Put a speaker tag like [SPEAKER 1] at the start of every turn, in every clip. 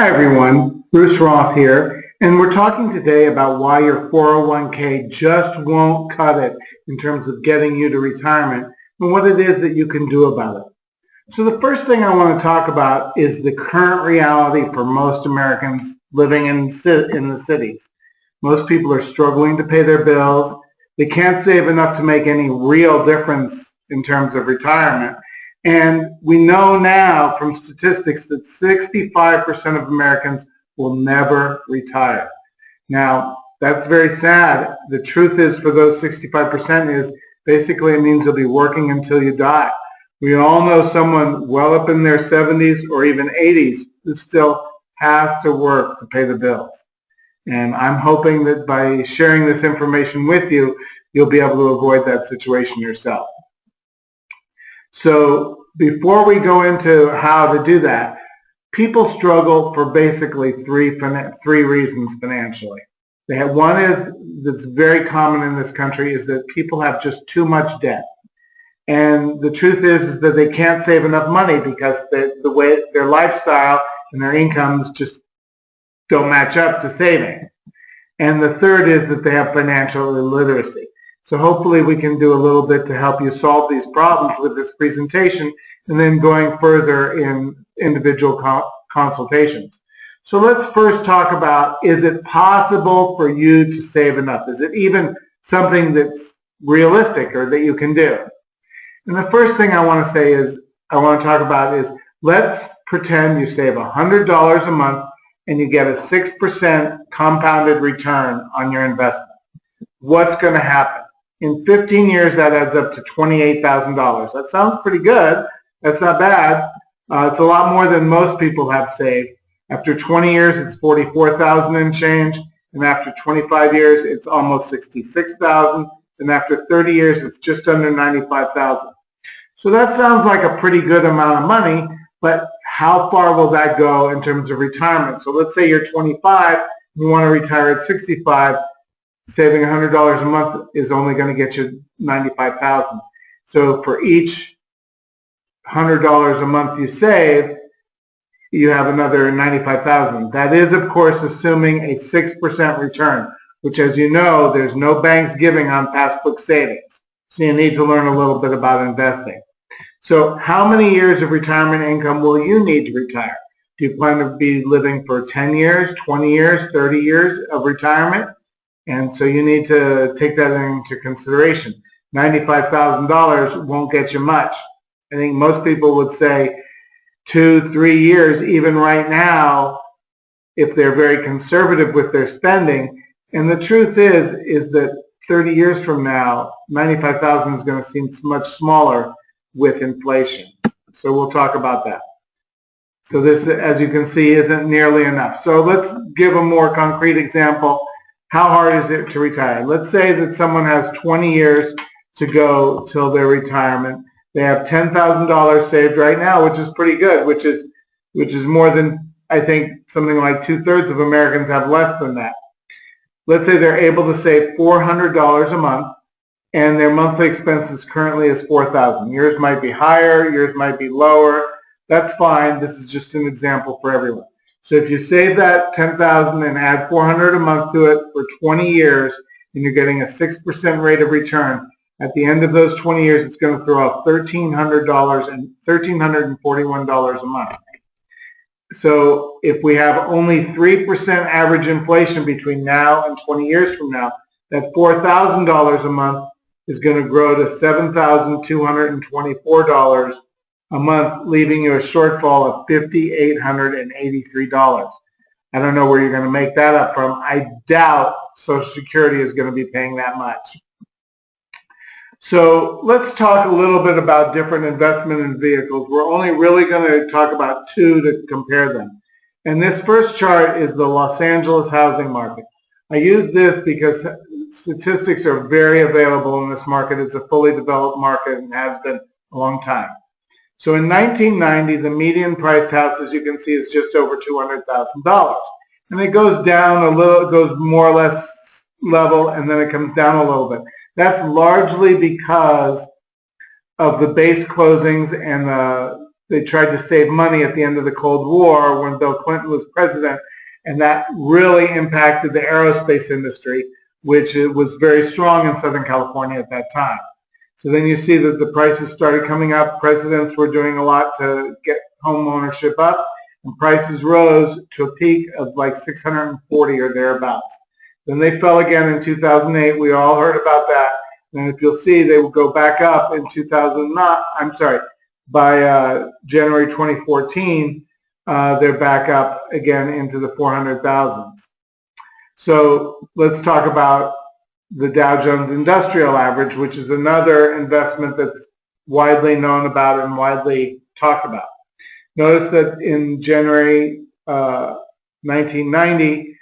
[SPEAKER 1] Hi everyone, Bruce Roth here, and we're talking today about why your 401k just won't cut it in terms of getting you to retirement and what it is that you can do about it. So the first thing I want to talk about is the current reality for most Americans living in the cities. Most people are struggling to pay their bills. They can't save enough to make any real difference in terms of retirement. And we know now from statistics that 65% of Americans will never retire. Now, that's very sad. The truth is, for those 65% is basically it means you'll be working until you die. We all know someone well up in their 70s or even 80s who still has to work to pay the bills. And I'm hoping that by sharing this information with you, you'll be able to avoid that situation yourself. So before we go into how to do that, people struggle for basically three reasons financially. One is that's very common in this country is that people have just too much debt. And the truth is that they can't save enough money because the way their lifestyle and their incomes just don't match up to saving. And the third is that they have financial illiteracy. So hopefully we can do a little bit to help you solve these problems with this presentation and then going further in individual consultations. So let's first talk about, is it possible for you to save enough? Is it even something that's realistic or that you can do? And the first thing I want to talk about is, let's pretend you save $100 a month and you get a 6% compounded return on your investment. What's going to happen? In 15 years, that adds up to $28,000. That sounds pretty good. That's not bad. It's a lot more than most people have saved. After 20 years, it's $44,000 and change. And after 25 years, it's almost $66,000. And after 30 years, it's just under $95,000. So that sounds like a pretty good amount of money, but how far will that go in terms of retirement? So let's say you're 25, and you want to retire at 65. Saving $100 a month is only going to get you $95,000. So for each $100 a month you save, you have another $95,000. That is, of course, assuming a 6% return, which, as you know, there's no banks giving on passbook savings. So you need to learn a little bit about investing. So how many years of retirement income will you need to retire? Do you plan to be living for 10 years, 20 years, 30 years of retirement? And so you need to take that into consideration. $95,000 won't get you much. I think most people would say 2-3 years, even right now, if they're very conservative with their spending. And the truth is that 30 years from now, $95,000 is going to seem much smaller with inflation. So we'll talk about that. So this, as you can see, isn't nearly enough. So let's give a more concrete example. How hard is it to retire? Let's say that someone has 20 years to go till their retirement. They have $10,000 saved right now, which is pretty good, which is more than, I think, something like 2/3 of Americans have less than that. Let's say they're able to save $400 a month, and their monthly expenses currently is $4,000. Yours might be higher, yours might be lower. That's fine. This is just an example for everyone. So if you save that $10,000 and add $400 a month to it for 20 years, and you're getting a 6% rate of return, at the end of those 20 years, it's going to throw out $1,341 a month. So if we have only 3% average inflation between now and 20 years from now, that $4,000 a month is going to grow to $7,224 a month, leaving you a shortfall of $5,883. I don't know where you're going to make that up from. I doubt Social Security is going to be paying that much. So let's talk a little bit about different investment vehicles. We're only really going to talk about two to compare them. And this first chart is the Los Angeles housing market. I use this because statistics are very available in this market. It's a fully developed market and has been a long time. So in 1990, the median priced house, as you can see, is just over $200,000. And it goes down a little, it goes more or less level, and then it comes down a little bit. That's largely because of the base closings and they tried to save money at the end of the Cold War when Bill Clinton was president, and that really impacted the aerospace industry, which was very strong in Southern California at that time. So then you see that the prices started coming up. Presidents were doing a lot to get home ownership up, and prices rose to a peak of like 640 or thereabouts. Then they fell again in 2008. We all heard about that. And if you'll see, they will go back up in 2009. I'm sorry, by January 2014, they're back up again into the 400,000s. So let's talk about the Dow Jones Industrial Average, which is another investment that's widely known about and widely talked about. Notice that in January 1990,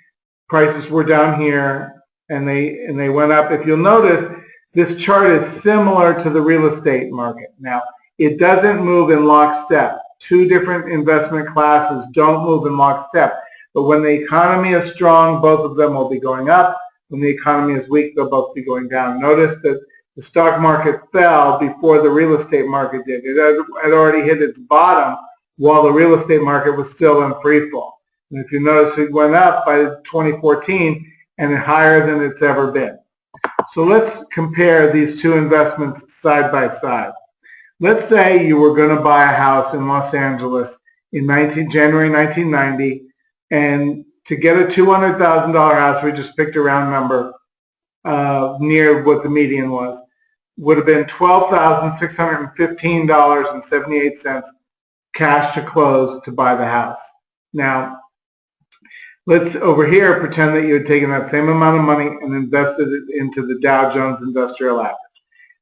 [SPEAKER 1] prices were down here and they went up. If you'll notice, this chart is similar to the real estate market. Now, it doesn't move in lockstep. Two different investment classes don't move in lockstep. But when the economy is strong, both of them will be going up. When the economy is weak, they'll both be going down. Notice that the stock market fell before the real estate market did. It had already hit its bottom while the real estate market was still in free fall. And if you notice, it went up by 2014 and higher than it's ever been. So let's compare these two investments side by side. Let's say you were going to buy a house in Los Angeles in January 1990, and to get a $200,000 house, we just picked a round number near what the median was, would have been $12,615.78 cash to close to buy the house. Now, let's over here pretend that you had taken that same amount of money and invested it into the Dow Jones Industrial Average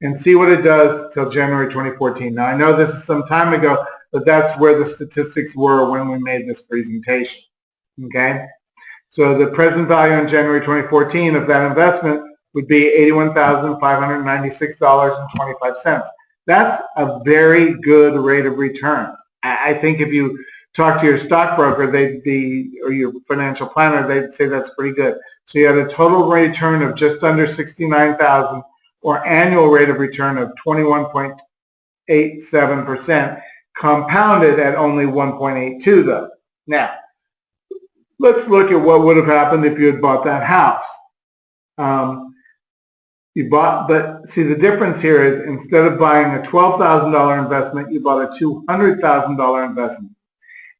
[SPEAKER 1] and see what it does till January 2014. Now, I know this is some time ago, but that's where the statistics were when we made this presentation. Okay? So the present value in January 2014 of that investment would be $81,596.25. That's a very good rate of return. I think if you talk to your stockbroker, or your financial planner, they'd say that's pretty good. So you had a total return of just under $69,000, or annual rate of return of 21.87%, compounded at only 1.82 though. Now, let's look at what would have happened if you had bought that house. But see, the difference here is instead of buying a $12,000 investment, you bought a $200,000 investment.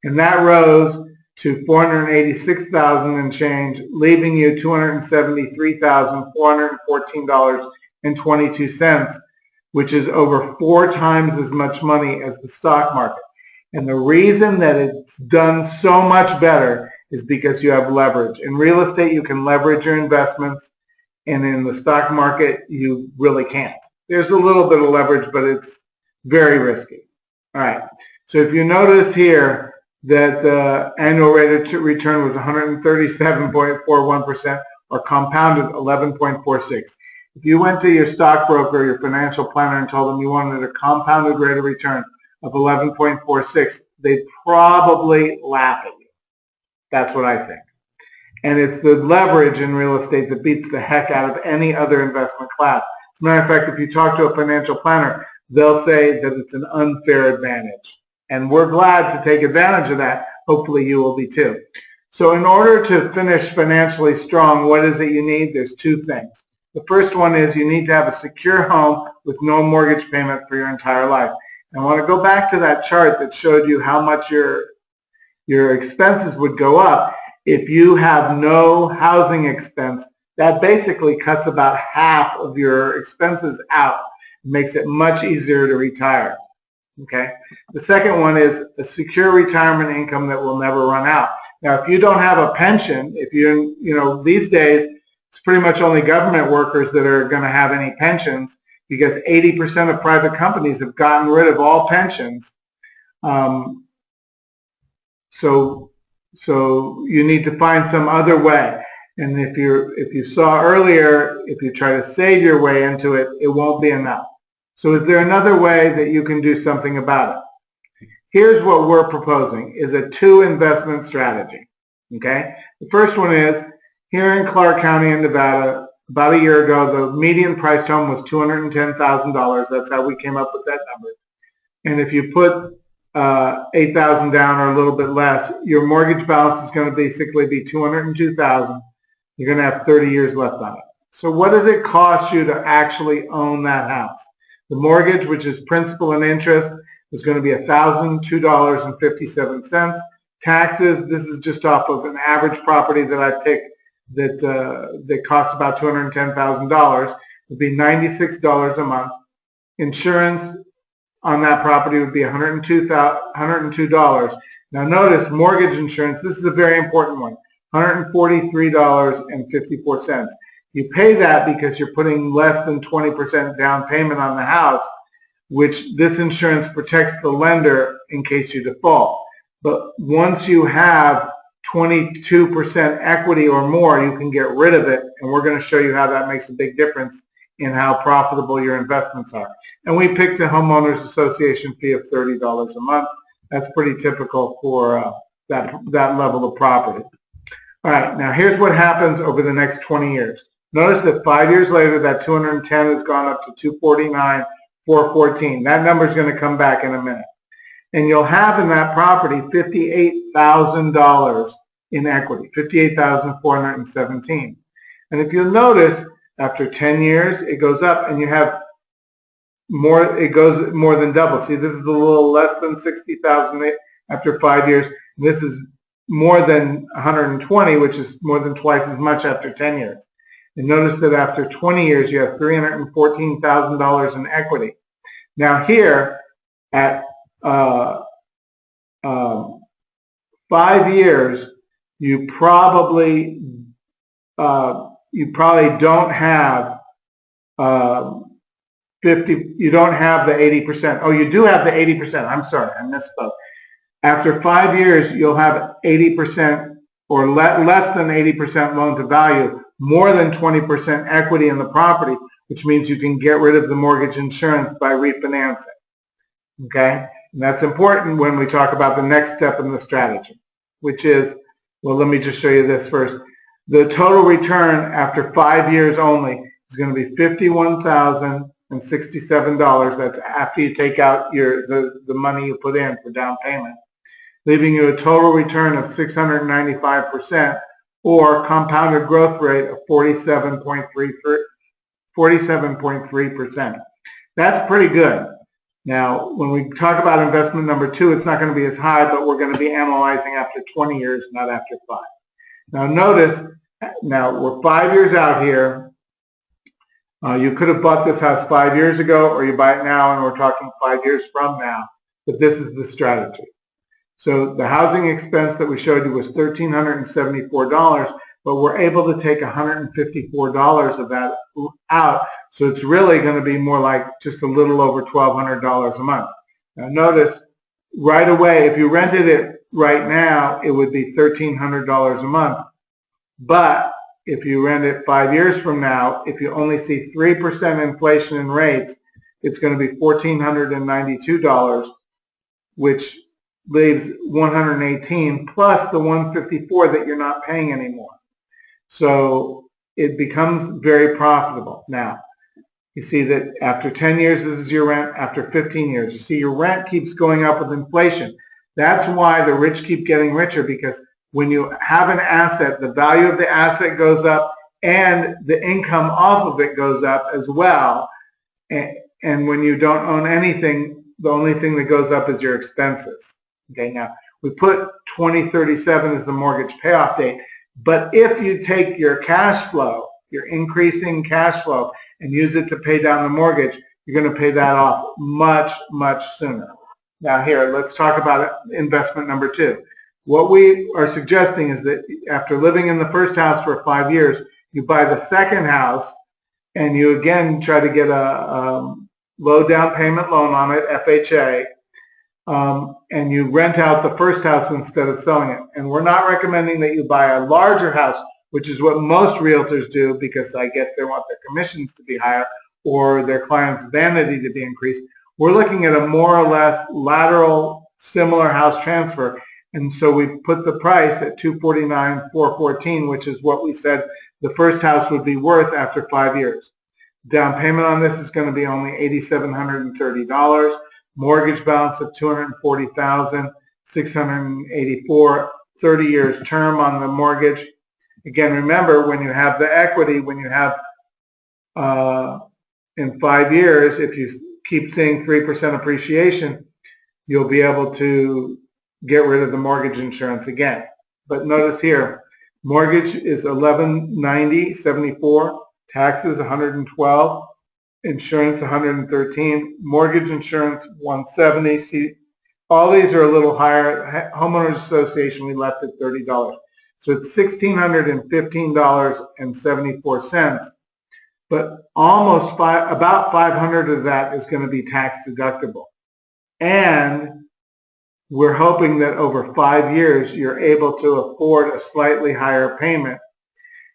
[SPEAKER 1] And that rose to $486,000 and change, leaving you $273,414.22, which is over 4 times as much money as the stock market. And the reason that it's done so much better is because you have leverage. In real estate, you can leverage your investments, and in the stock market, you really can't. There's a little bit of leverage, but it's very risky. All right. So if you notice here that the annual rate of return was 137.41%, or compounded 11.46. If you went to your stockbroker, your financial planner, and told them you wanted a compounded rate of return of 11.46, they'd probably laugh at you. That's what I think. And it's the leverage in real estate that beats the heck out of any other investment class. As a matter of fact, if you talk to a financial planner, they'll say that it's an unfair advantage. And we're glad to take advantage of that. Hopefully you will be too. So in order to finish financially strong, what is it you need? There's 2 things. The first one is you need to have a secure home with no mortgage payment for your entire life. And I want to go back to that chart that showed you how much your expenses would go up. If you have no housing expense, that basically cuts about half of your expenses out. It makes it much easier to retire. Okay. The second one is a secure retirement income that will never run out. Now, if you don't have a pension, these days, it's pretty much only government workers that are going to have any pensions, because 80% of private companies have gotten rid of all pensions. So you need to find some other way. And if you saw earlier, if you try to save your way into it, it won't be enough. So is there another way that you can do something about it? Here's what we're proposing, is a 2 investment strategy. Okay? The first one is, here in Clark County in Nevada, about a year ago, the median priced home was $210,000. That's how we came up with that number. And if you put $8,000 down or a little bit less, your mortgage balance is going to basically be $202,000. You're going to have 30 years left on it. So what does it cost you to actually own that house? The mortgage, which is principal and interest, is going to be $1,002.57. Taxes, this is just off of an average property that I picked that costs about $210,000, would be $96 a month. Insurance on that property would be $102. Now notice mortgage insurance, this is a very important one, $143.54. You pay that because you're putting less than 20% down payment on the house, which this insurance protects the lender in case you default. But once you have 22% equity or more, you can get rid of it, and we're going to show you how that makes a big difference in how profitable your investments are. And we picked a homeowners association fee of $30 a month. That's pretty typical for that level of property. All right, now here's what happens over the next 20 years. Notice that 5 years later, that 210 has gone up to 249, 414. That number is going to come back in a minute. And you'll have in that property $58,000 in equity, $58,417. And if you'll notice, after 10 years, it goes up and you have more, it goes more than double. See, this is a little less than 60,000 after 5 years. This is more than 120, which is more than twice as much after 10 years. And notice that after 20 years, you have $314,000 in equity. Now here, at 5 years, you probably don't have 50. You don't have the 80%. Oh, you do have the 80%. I'm sorry, I misspoke. After 5 years, you'll have 80% or less than 80% loan to value, more than 20% equity in the property, which means you can get rid of the mortgage insurance by refinancing. Okay? And that's important when we talk about the next step in the strategy, which is, well, let me just show you this first. The total return after 5 years only is going to be $51,067. That's after you take out the money you put in for down payment, leaving you a total return of 695%, or compounded growth rate of 47.3%. That's pretty good. Now, when we talk about investment number 2, it's not going to be as high, but we're going to be analyzing after 20 years, not after 5. Now, notice, now we're 5 years out here. You could have bought this house 5 years ago, or you buy it now, and we're talking 5 years from now, but this is the strategy. So the housing expense that we showed you was $1,374, but we're able to take $154 of that out. So it's really going to be more like just a little over $1,200 a month. Now notice right away, if you rented it right now, it would be $1,300 a month. But if you rent it 5 years from now, if you only see 3% inflation in rates, it's going to be $1,492, which leaves $118 plus the $154 that you're not paying anymore. So it becomes very profitable. Now, you see that after 10 years, this is your rent. After 15 years, you see your rent keeps going up with inflation. That's why the rich keep getting richer, because when you have an asset, the value of the asset goes up and the income off of it goes up as well. And when you don't own anything, the only thing that goes up is your expenses. Okay, now we put 2037 as the mortgage payoff date, but if you take your cash flow, your increasing cash flow, and use it to pay down the mortgage, you're going to pay that off much, much sooner. Now here, let's talk about investment number 2. What we are suggesting is that after living in the first house for 5 years, you buy the second house and you again try to get a low down payment loan on it, FHA, and you rent out the first house instead of selling it. And we're not recommending that you buy a larger house, which is what most realtors do, because I guess they want their commissions to be higher or their clients' vanity to be increased. We're looking at a more or less lateral, similar house transfer. And so we put the price at $249,414, which is what we said the first house would be worth after 5 years. Down payment on this is going to be only $8,730. mortgage balance of $240,684, 30 years term on the mortgage. Again, remember, when you have the equity, when you have in 5 years, if you keep seeing 3% appreciation, you'll be able to get rid of the mortgage insurance again. But notice here, mortgage is $1190.74, taxes $112, insurance $113, mortgage insurance $170. See, all these are a little higher. Homeowners Association, we left at $30. So it's $1,615.74, but about 500 of that is going to be tax deductible. And we're hoping that over 5 years, you're able to afford a slightly higher payment.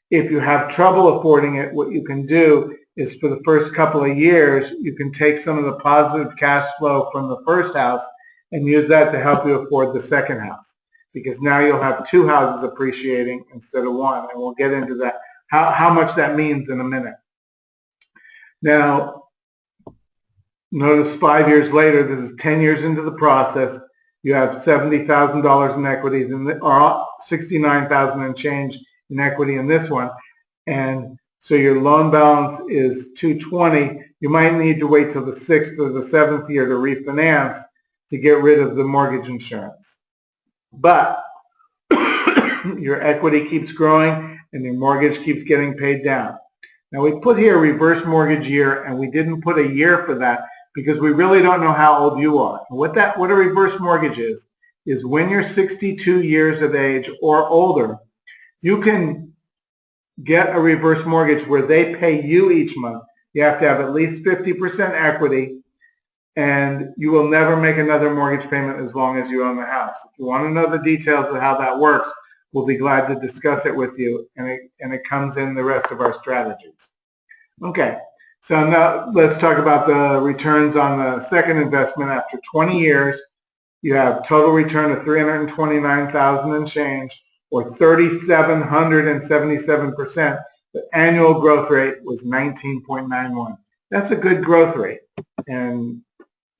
[SPEAKER 1] If you have trouble affording it, what you can do is for the first couple of years, you can take some of the positive cash flow from the first house and use that to help you afford the second house. Because now you'll have 2 houses appreciating instead of 1. And we'll get into that, how much that means in a minute. Now, notice 5 years later, this is 10 years into the process, you have $70,000 in equity, or $69,000 and change in equity in this one. And so your loan balance is $220. You might need to wait till the 6th or the 7th year to refinance to get rid of the mortgage insurance. But your equity keeps growing and your mortgage keeps getting paid down. Now we put here reverse mortgage year, and we didn't put a year for that because we really don't know how old you are. What a reverse mortgage is when you're 62 years of age or older, you can get a reverse mortgage where they pay you each month. You have to have at least 50% equity, and you will never make another mortgage payment as long as you own the house. If you want to know the details of how that works, we'll be glad to discuss it with you, and it comes in the rest of our strategies. Okay, so now let's talk about the returns on the second investment. After 20 years, you have total return of $329,000 and change, or 3,777%. The annual growth rate was 19.91. That's a good growth rate. And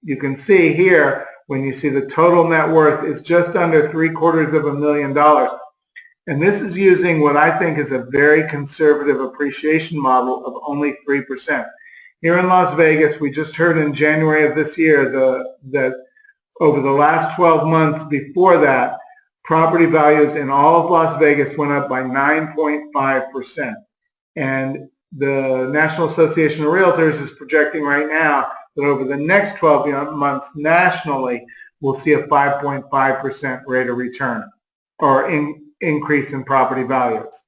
[SPEAKER 1] you can see here, when you see the total net worth is just under $750,000. And this is using what I think is a very conservative appreciation model of only 3%. Here in Las Vegas, we just heard in January of this year that over the last 12 months before that, property values in all of Las Vegas went up by 9.5%. And the National Association of Realtors is projecting right now that over the next 12 months nationally, we'll see a 5.5% rate of return, or increase in property values.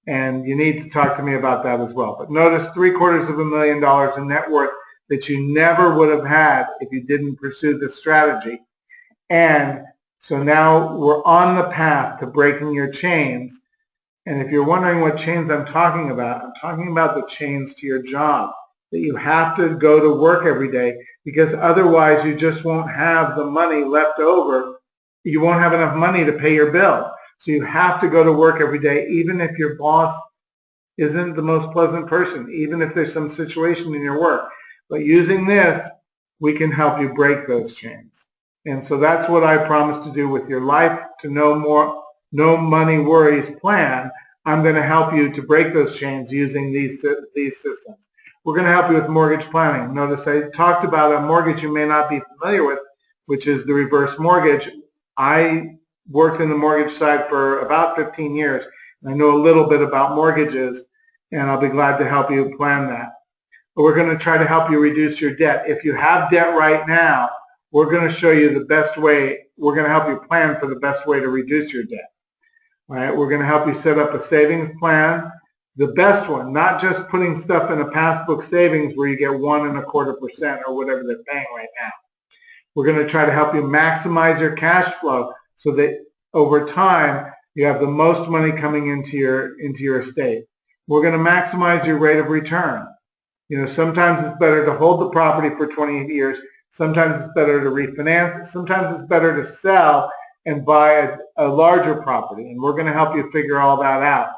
[SPEAKER 1] And you need to talk to me about that as well. But notice $750,000 in net worth that you never would have had if you didn't pursue this strategy. And so now we're on the path to breaking your chains. And if you're wondering what chains I'm talking about the chains to your job, that you have to go to work every day, because otherwise you just won't have the money left over. You won't have enough money to pay your bills. So you have to go to work every day, even if your boss isn't the most pleasant person, even if there's some situation in your work. But using this, we can help you break those chains. And so that's what I promise to do with your life to no money worries plan. I'm going to help you to break those chains using these systems. We're going to help you with mortgage planning. Notice I talked about a mortgage you may not be familiar with, which is the reverse mortgage. I worked in the mortgage side for about 15 years. I know a little bit about mortgages, and I'll be glad to help you plan that. But we're going to try to help you reduce your debt. If you have debt right now, we're going to show you the best way. We're going to help you plan for the best way to reduce your debt. All right, we're going to help you set up a savings plan, the best one, not just putting stuff in a passbook savings where you get 1.25% or whatever they're paying right now. We're going to try to help you maximize your cash flow so that over time you have the most money coming into your estate. We're going to maximize your rate of return. You know, sometimes it's better to hold the property for 28 years. Sometimes it's better to refinance. Sometimes it's better to sell and buy a larger property. And we're going to help you figure all that out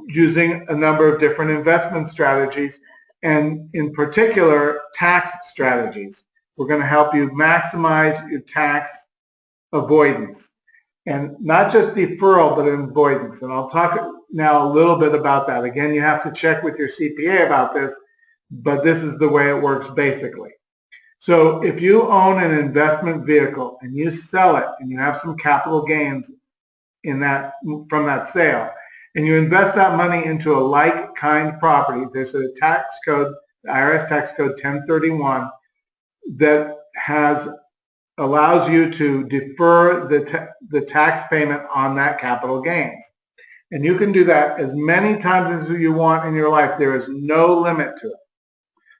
[SPEAKER 1] using a number of different investment strategies, and in particular, tax strategies. We're going to help you maximize your tax avoidance. And not just deferral, but avoidance. And I'll talk now a little bit about that. Again, you have to check with your CPA about this, but this is the way it works basically. So if you own an investment vehicle and you sell it and you have some capital gains in that from that sale, and you invest that money into a like kind property, there's a tax code, the IRS tax code 1031, that allows you to defer the tax payment on that capital gains. And you can do that as many times as you want in your life. There is no limit to it.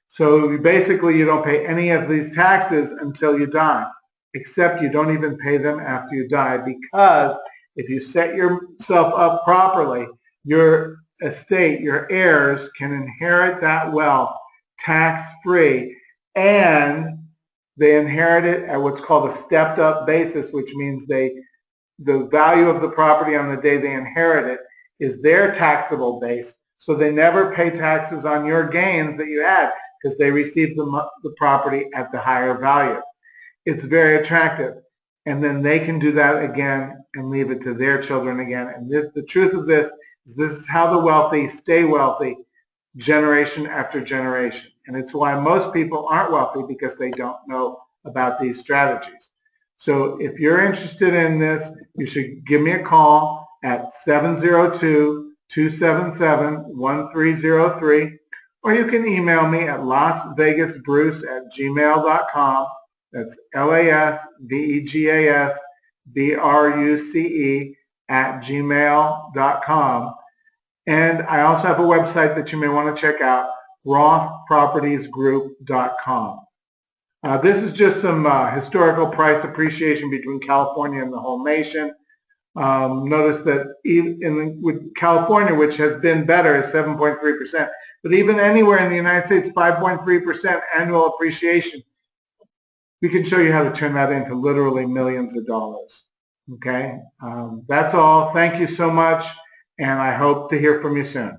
[SPEAKER 1] So basically you don't pay any of these taxes until you die, except you don't even pay them after you die, because if you set yourself up properly, your estate, your heirs can inherit that wealth tax-free, and they inherit it at what's called a stepped up basis, which means the value of the property on the day they inherit it is their taxable base. So they never pay taxes on your gains that you had because they received the property at the higher value. It's very attractive. And then they can do that again and leave it to their children again. And the truth of this is how the wealthy stay wealthy generation after generation. And it's why most people aren't wealthy, because they don't know about these strategies. So if you're interested in this, you should give me a call at 702-277-1303, or you can email me at lasvegasbruce@gmail.com. That's LASVEGASBRUCE@gmail.com. And I also have a website that you may want to check out, rothpropertiesgroup.com. This is just some historical price appreciation between California and the whole nation. Notice that with California, which has been better, is 7.3%, but even anywhere in the United States, 5.3% annual appreciation. We can show you how to turn that into literally millions of dollars. Okay, that's all. Thank you so much, and I hope to hear from you soon.